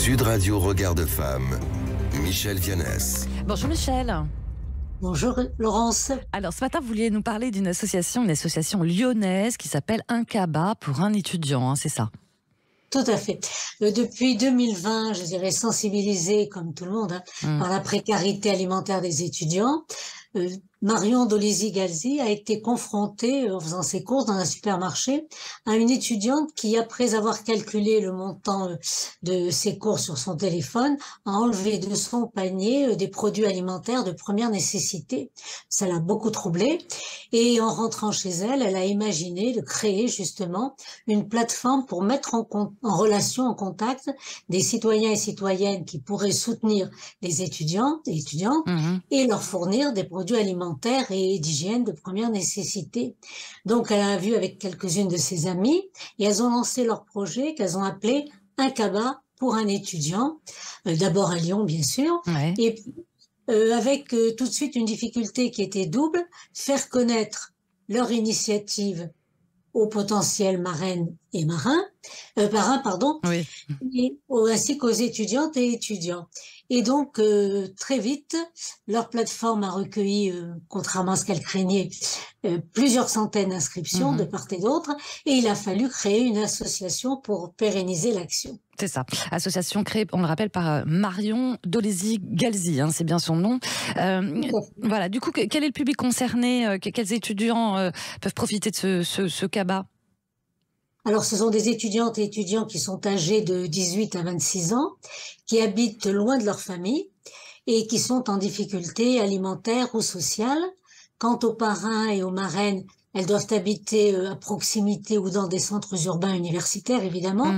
Sud Radio Regard de Femme, Michel Vianès. Bonjour Michel. Bonjour Laurence. Alors ce matin, vous vouliez nous parler d'une association lyonnaise qui s'appelle Un Cabas pour un étudiant, hein, c'est ça? Tout à fait. Depuis 2020, je dirais sensibilisée, comme tout le monde, par la précarité alimentaire des étudiants, Marion Dolisi-Galzi a été confrontée, en faisant ses courses dans un supermarché, à une étudiante qui, après avoir calculé le montant de ses courses sur son téléphone, a enlevé de son panier des produits alimentaires de première nécessité. Ça l'a beaucoup troublée. Et en rentrant chez elle, elle a imaginé de créer justement une plateforme pour mettre en relation, en contact, des citoyens et citoyennes qui pourraient soutenir les étudiants et étudiantes et leur fournir des produits alimentaires et d'hygiène de première nécessité. Donc, elle a vu avec quelques-unes de ses amies et elles ont lancé leur projet qu'elles ont appelé Un Cabas pour un étudiant, d'abord à Lyon, bien sûr, et puis, avec tout de suite une difficulté qui était double, faire connaître leur initiative aux potentiels marraines et parrains, ainsi qu'aux étudiantes et étudiants. Et donc, très vite, leur plateforme a recueilli, contrairement à ce qu'elle craignait, plusieurs centaines d'inscriptions de part et d'autre, et il a fallu créer une association pour pérenniser l'action. C'est ça. Association créée, on le rappelle, par Marion Dolisi-Galzi, hein, c'est bien son nom. Voilà. Du coup, quel est le public concerné? Quels étudiants peuvent profiter de ce cabas? Alors, ce sont des étudiantes et étudiants qui sont âgés de 18 à 26 ans, qui habitent loin de leur famille et qui sont en difficulté alimentaire ou sociale. Quant aux parrains et aux marraines, elles doivent habiter à proximité ou dans des centres urbains universitaires, évidemment,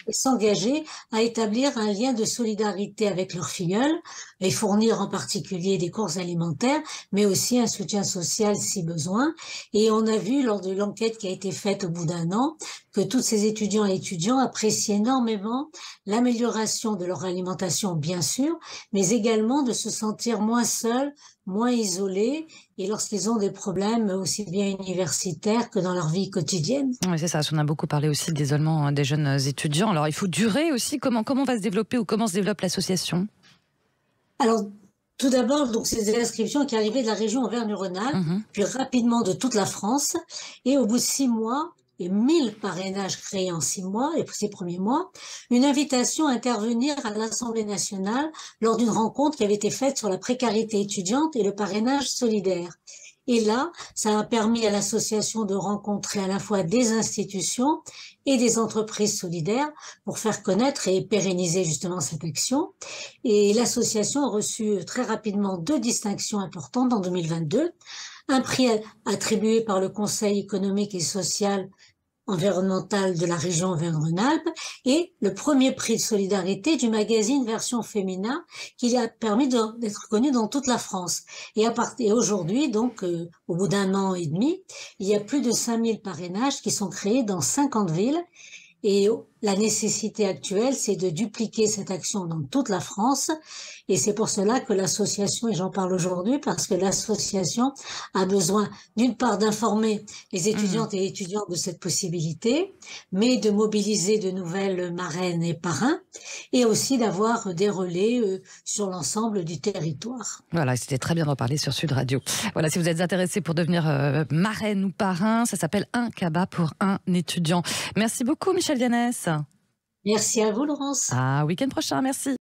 et s'engager à établir un lien de solidarité avec leurs filleuls et fournir en particulier des courses alimentaires, mais aussi un soutien social si besoin. Et on a vu lors de l'enquête qui a été faite au bout d'un an que tous ces étudiants et étudiants apprécient énormément l'amélioration de leur alimentation, bien sûr, mais également de se sentir moins seuls, moins isolés, et lorsqu'ils ont des problèmes aussi bien universitaires que dans leur vie quotidienne. Oui, c'est ça. On a beaucoup parlé aussi de l'isolement des jeunes étudiants. Alors, il faut durer aussi. Comment va se développer ou comment se développe l'association? Alors, tout d'abord, donc, c'est des inscriptions qui arrivaient de la région Auvergne-Rhône-Alpes, puis rapidement de toute la France, et au bout de 6 mois, et 1000 parrainages créés en 6 mois, et ces premiers mois, une invitation à intervenir à l'Assemblée nationale lors d'une rencontre qui avait été faite sur la précarité étudiante et le parrainage solidaire. Et là, ça a permis à l'association de rencontrer à la fois des institutions et des entreprises solidaires pour faire connaître et pérenniser justement cette action. Et l'association a reçu très rapidement 2 distinctions importantes en 2022. Un prix attribué par le Conseil économique et social environnemental de la région Auvergne-Rhône-Alpes et le premier prix de solidarité du magazine Version Féminin qui a permis d'être connu dans toute la France. Et aujourd'hui, donc, au bout d'un an et demi, il y a plus de 5000 parrainages qui sont créés dans 50 villes. Et la nécessité actuelle, c'est de dupliquer cette action dans toute la France. Et c'est pour cela que l'association, et j'en parle aujourd'hui, parce que l'association a besoin, d'une part, d'informer les étudiantes et étudiants de cette possibilité, mais de mobiliser de nouvelles marraines et parrains, et aussi d'avoir des relais sur l'ensemble du territoire. Voilà, c'était très bien d'en parler sur Sud Radio. Voilà, si vous êtes intéressé pour devenir marraine ou parrain, ça s'appelle Un Cabas pour un étudiant. Merci beaucoup, Michel Vianès. Merci à vous, Laurence. Week-end prochain, merci.